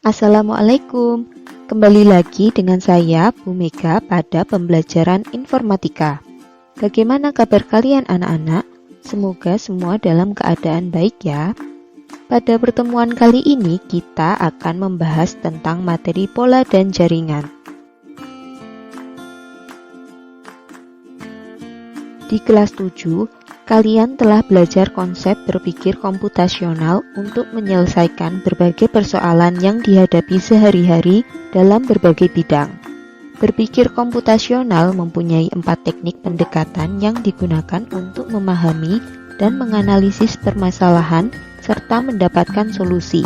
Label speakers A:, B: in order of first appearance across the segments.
A: Assalamualaikum. Kembali lagi dengan saya, Bu Mega, pada pembelajaran informatika. Bagaimana kabar kalian anak-anak? Semoga semua dalam keadaan baik ya. Pada pertemuan kali ini, kita akan membahas tentang materi pola dan jaringan. Di kelas 7, kalian telah belajar konsep berpikir komputasional untuk menyelesaikan berbagai persoalan yang dihadapi sehari-hari dalam berbagai bidang. Berpikir komputasional mempunyai 4 teknik pendekatan yang digunakan untuk memahami dan menganalisis permasalahan serta mendapatkan solusi,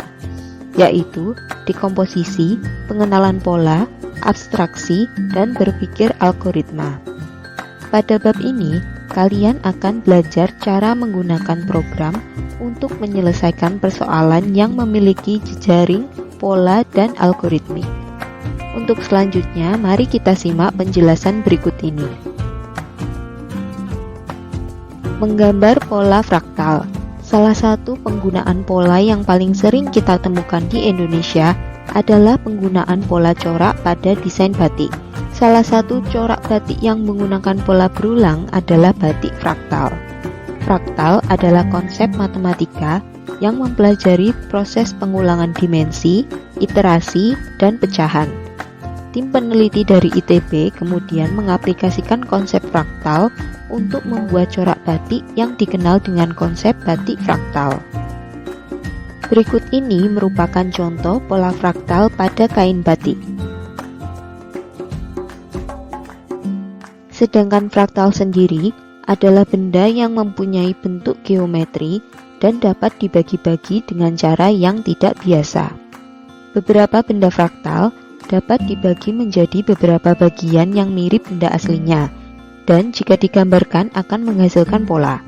A: yaitu dekomposisi, pengenalan pola, abstraksi, dan berpikir algoritma. Pada bab ini, kalian akan belajar cara menggunakan program untuk menyelesaikan persoalan yang memiliki jejaring, pola, dan algoritmik. Untuk selanjutnya, mari kita simak penjelasan berikut ini. Menggambar pola fraktal. Salah satu penggunaan pola yang paling sering kita temukan di Indonesia adalah penggunaan pola corak pada desain batik. Salah satu corak batik yang menggunakan pola berulang adalah batik fraktal. Fraktal adalah konsep matematika yang mempelajari proses pengulangan dimensi, iterasi, dan pecahan. Tim peneliti dari ITB kemudian mengaplikasikan konsep fraktal untuk membuat corak batik yang dikenal dengan konsep batik fraktal. Berikut ini merupakan contoh pola fraktal pada kain batik. Sedangkan fraktal sendiri adalah benda yang mempunyai bentuk geometri dan dapat dibagi-bagi dengan cara yang tidak biasa. Beberapa benda fraktal dapat dibagi menjadi beberapa bagian yang mirip benda aslinya, dan jika digambarkan akan menghasilkan pola.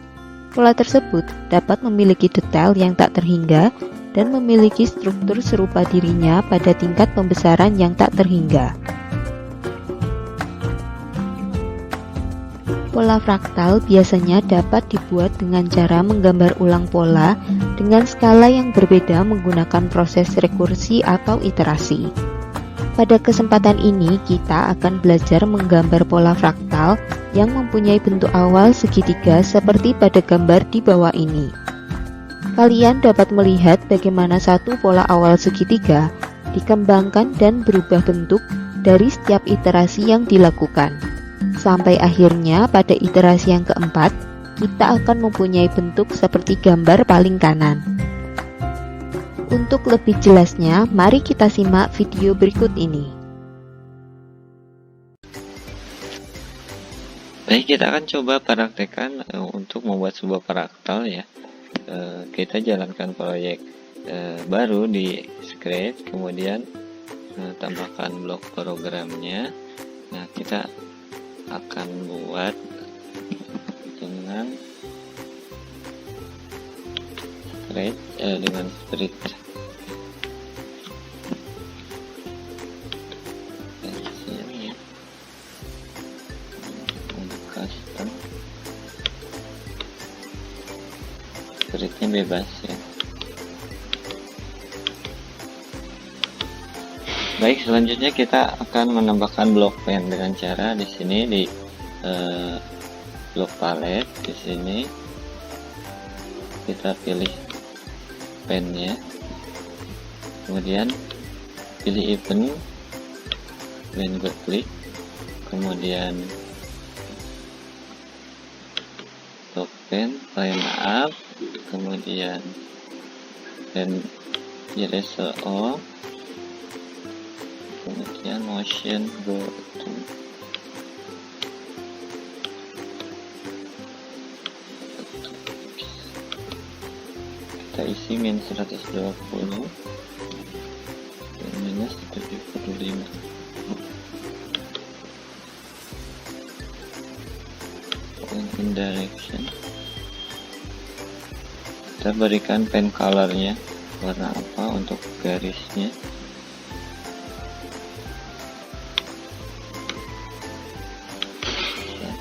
A: Pola tersebut dapat memiliki detail yang tak terhingga dan memiliki struktur serupa dirinya pada tingkat pembesaran yang tak terhingga. Pola fraktal biasanya dapat dibuat dengan cara menggambar ulang pola dengan skala yang berbeda menggunakan proses rekursi atau iterasi. Pada kesempatan ini, kita akan belajar menggambar pola fraktal yang mempunyai bentuk awal segitiga seperti pada gambar di bawah ini. Kalian dapat melihat bagaimana satu pola awal segitiga dikembangkan dan berubah bentuk dari setiap iterasi yang dilakukan. Sampai akhirnya pada iterasi yang keempat, kita akan mempunyai bentuk seperti gambar paling kanan. Untuk lebih jelasnya, mari kita simak video berikut ini.
B: Baik, kita akan coba praktekkan untuk membuat sebuah fraktal ya. Kita jalankan proyek baru di Scratch, kemudian tambahkan blok programnya. Nah, kita akan buat dengan script versi custom, scriptnya bebas ya. Baik, selanjutnya kita akan menambahkan blok pen dengan cara di sini di blok palet. Di sini kita pilih pennya, kemudian pilih event, then good click, kemudian blok pen, line up, kemudian dan eraser all, kemudian motion go to kita isi min 120 dan minus 75. Point in direction, kita berikan pen colornya warna apa untuk garisnya.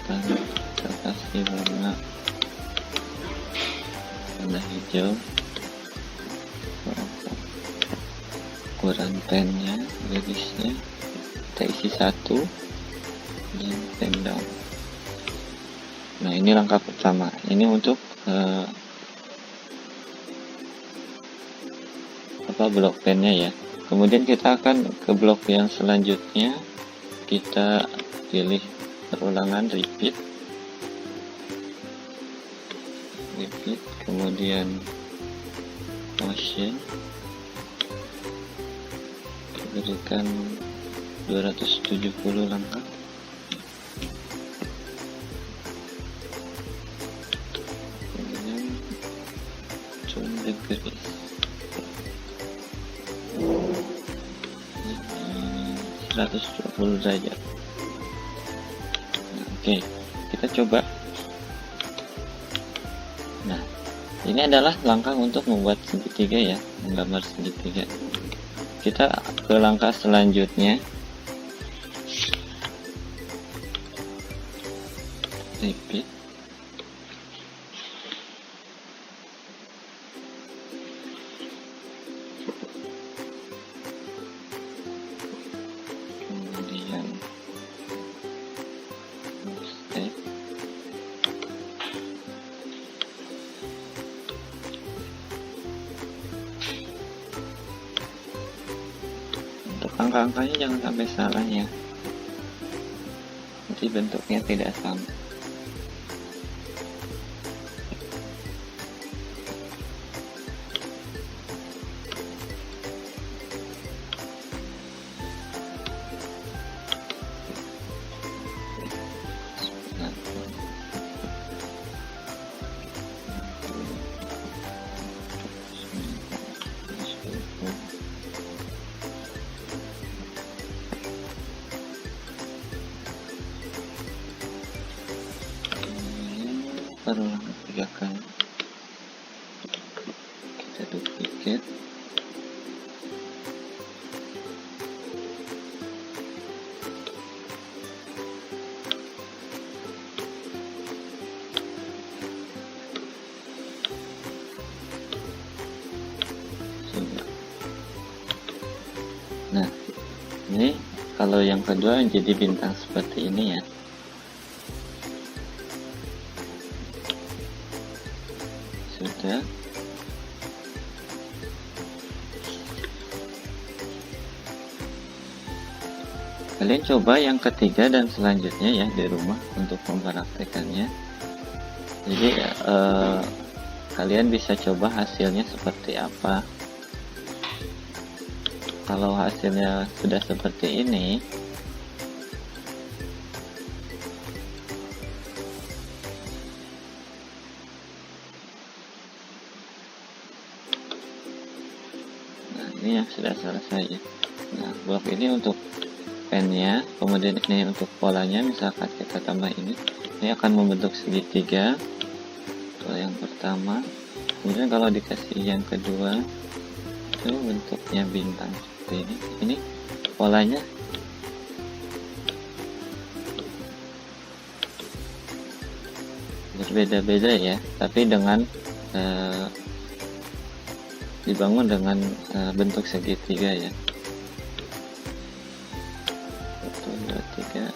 B: Kita kasih warna hijau. ukuran pennya, garisnya kita isi 1 dan pen down. Nah, ini langkah pertama. Ini untuk blok pennya ya. Kemudian kita akan ke blok yang selanjutnya. Kita pilih perulangan repeat, kemudian motion, berikan 270 langkah. Kemudian turn degrees 120 derajat. Oke, kita coba. Nah, ini adalah langkah untuk membuat segitiga ya, menggambar segitiga. Kita ke langkah selanjutnya. Repeat. Kemudian step. Untuk angka-angkanya jangan sampai salah ya, nanti bentuknya tidak sama. Perulangan 3 kali, kita duplicate, nah ini kalau yang kedua jadi bintang seperti ini ya. Sudah. Kalian coba yang ketiga dan selanjutnya ya di rumah untuk mempraktekannya. Jadi kalian bisa coba hasilnya seperti apa. Kalau hasilnya sudah seperti ini, ini yang sudah selesai ya. Nah, blok ini untuk pennya, kemudian ini untuk polanya. Misalkan kita tambah ini akan membentuk segitiga. Kalau yang pertama, kemudian kalau dikasih yang kedua itu bentuknya bintang seperti ini. Ini polanya berbeda-beda ya, tapi dengan dibangun dengan bentuk segitiga ya. 1, 2, 3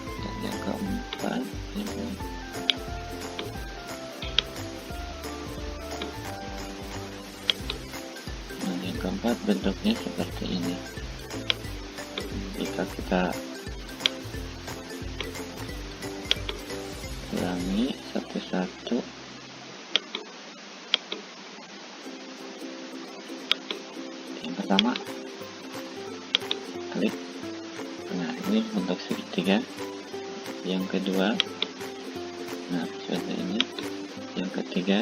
B: dan yang keempat ini. Nah, yang keempat bentuknya seperti ini. Jika kita ulangi satu-satu, pertama klik. Nah, ini bentuk segitiga. Yang kedua, nah seperti ini. Yang ketiga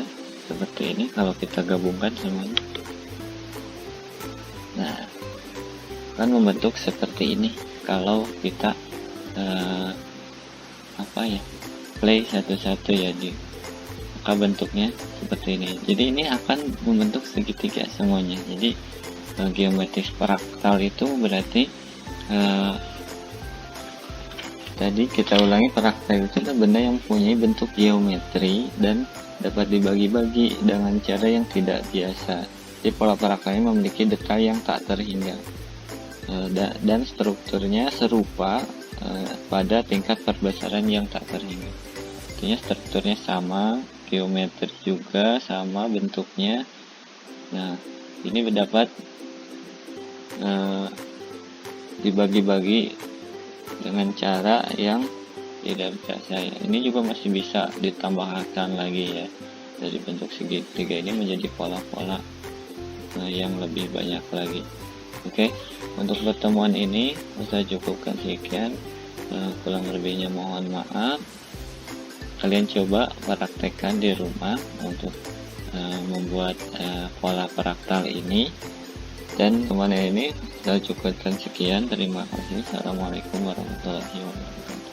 B: seperti ini. Kalau kita gabungkan semuanya, nah akan membentuk seperti ini. Kalau kita play satu-satu ya, maka bentuknya seperti ini. Jadi ini akan membentuk segitiga semuanya. Jadi geometris fraktal itu berarti tadi kita ulangi, fraktal itu adalah benda yang mempunyai bentuk geometri dan dapat dibagi-bagi dengan cara yang tidak biasa. Di pola peraktal ini memiliki detail yang tak terhingga dan strukturnya serupa pada tingkat perbesaran yang tak terhingga. Artinya strukturnya sama, geometri juga sama bentuknya. Nah, ini dapat dibagi-bagi dengan cara yang tidak biasa ya. Ini juga masih bisa ditambahkan lagi ya, dari bentuk segitiga ini menjadi pola-pola yang lebih banyak lagi. Oke, untuk pertemuan ini saya cukupkan sekian, kurang lebihnya mohon maaf. Kalian coba praktekkan di rumah untuk membuat pola peraktal ini. Dan teman ini saya cukupkan sekian. Terima kasih. Assalamualaikum warahmatullahi wabarakatuh.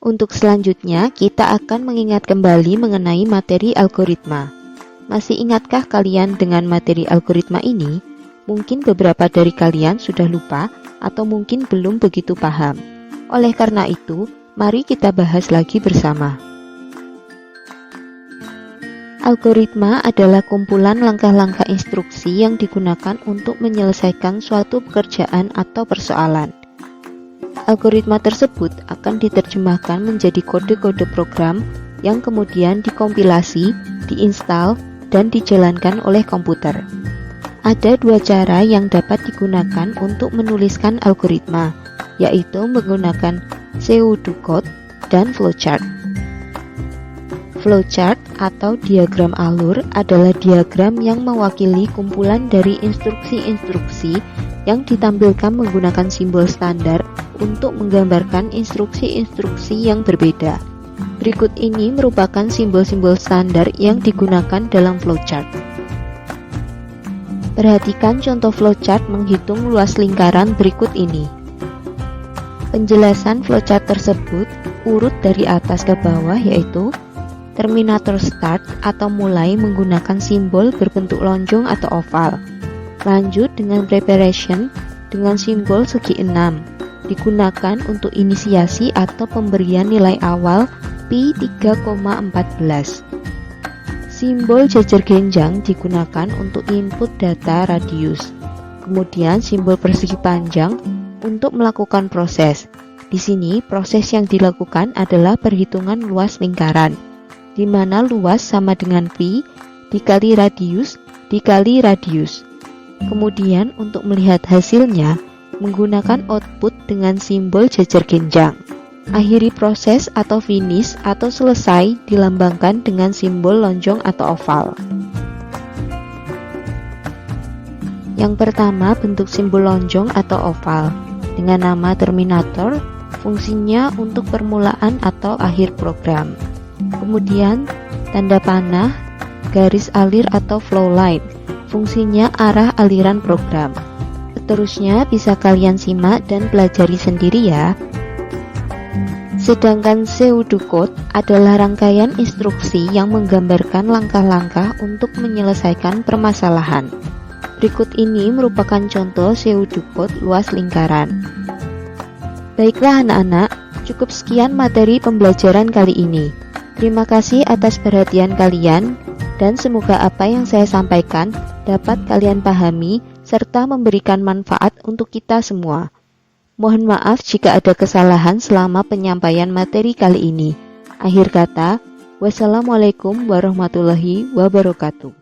A: Untuk selanjutnya, kita akan mengingat kembali mengenai materi algoritma. Masih ingatkah kalian dengan materi algoritma ini? Mungkin beberapa dari kalian sudah lupa atau mungkin belum begitu paham. Oleh karena itu, mari kita bahas lagi bersama. Algoritma adalah kumpulan langkah-langkah instruksi yang digunakan untuk menyelesaikan suatu pekerjaan atau persoalan. Algoritma tersebut akan diterjemahkan menjadi kode-kode program yang kemudian dikompilasi, diinstal, dan dijalankan oleh komputer. Ada dua cara yang dapat digunakan untuk menuliskan algoritma, yaitu menggunakan pseudocode dan flowchart. Flowchart atau diagram alur adalah diagram yang mewakili kumpulan dari instruksi-instruksi yang ditampilkan menggunakan simbol standar untuk menggambarkan instruksi-instruksi yang berbeda. Berikut ini merupakan simbol-simbol standar yang digunakan dalam flowchart. Perhatikan contoh flowchart menghitung luas lingkaran berikut ini. Penjelasan flowchart tersebut urut dari atas ke bawah, yaitu terminator start atau mulai menggunakan simbol berbentuk lonjong atau oval. Lanjut dengan preparation dengan simbol segi 6, digunakan untuk inisiasi atau pemberian nilai awal pi 3,14. Simbol jajar genjang digunakan untuk input data radius. Kemudian simbol persegi panjang untuk melakukan proses. Di sini proses yang dilakukan adalah perhitungan luas lingkaran, di mana luas sama dengan pi dikali radius dikali radius. Kemudian untuk melihat hasilnya menggunakan output dengan simbol jajar genjang. Akhiri proses atau finish atau selesai dilambangkan dengan simbol lonjong atau oval. Yang pertama, bentuk simbol lonjong atau oval dengan nama terminator, fungsinya untuk permulaan atau akhir program. Kemudian tanda panah, garis alir atau flow line, fungsinya arah aliran program. Seterusnya bisa kalian simak dan pelajari sendiri ya. Sedangkan pseudocode adalah rangkaian instruksi yang menggambarkan langkah-langkah untuk menyelesaikan permasalahan. Berikut ini merupakan contoh pseudocode luas lingkaran. Baiklah anak-anak, cukup sekian materi pembelajaran kali ini. Terima kasih atas perhatian kalian, dan semoga apa yang saya sampaikan dapat kalian pahami serta memberikan manfaat untuk kita semua. Mohon maaf jika ada kesalahan selama penyampaian materi kali ini. Akhir kata, wassalamualaikum warahmatullahi wabarakatuh.